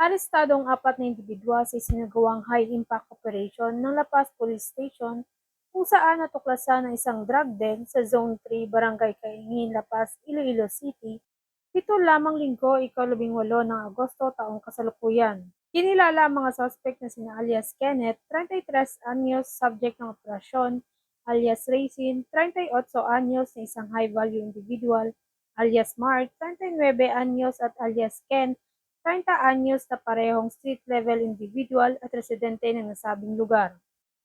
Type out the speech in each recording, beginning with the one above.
Arestado ang 4 na indibidwal sa isinagawang high-impact operation ng La Paz Police Station kung saan natuklasan ang isang drug den sa Zone 3, Barangay Caingin, La Paz, Iloilo City, ito lamang linggo, ika-18 ng Agosto taong kasalukuyan. Kinilala ang mga suspect na sina alias Kenneth, 33 anyos, subject ng operasyon, alias Racine, 38 anyos na isang high-value individual, alias Mark, 39 anyos at alias Ken, 30 anyos na parehong street-level individual at residente ng nasabing lugar.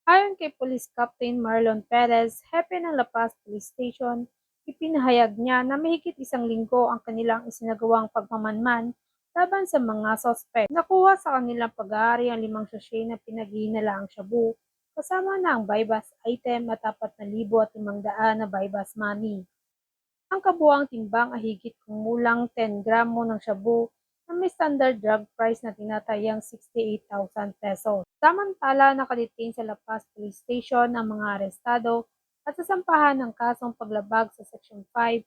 Ayon kay Police Captain Marlon Perez, hepe ng La Paz Police Station, ipinahayag niya na mahigit isang linggo ang kanilang isinagawang pagmamanman laban sa mga sospek. Nakuha sa kanilang pag-aari ang 5 sachet na pinaghihinalaang shabu, kasama na ang buy-bust item at 4,500 na buy-bust money. Ang kabuuang timbang ay higit kumulang 10 gramo ng shabu na may standard drug price na tinatayang 68,000 pesos. Samantala, nakadetain sa La Paz Police Station ang mga arestado at sasampahan ng kasong paglabag sa Section 5,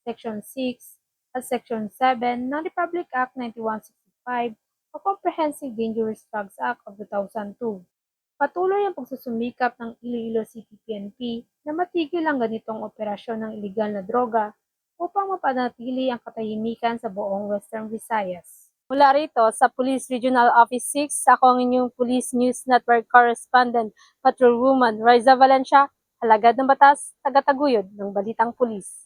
Section 6 at Section 7 ng Republic Act 9165 o Comprehensive Dangerous Drugs Act of 2002. Patuloy ang pagsusumikap ng Iloilo City PNP na matigil ang ganitong operasyon ng ilegal na droga upang mapanatili ang katahimikan sa buong Western Visayas. Mula rito sa Police Regional Office 6, ako ang inyong Police News Network Correspondent, Patrolwoman Riza Valencia, alagad ng batas, tagataguyod ng Balitang Pulis.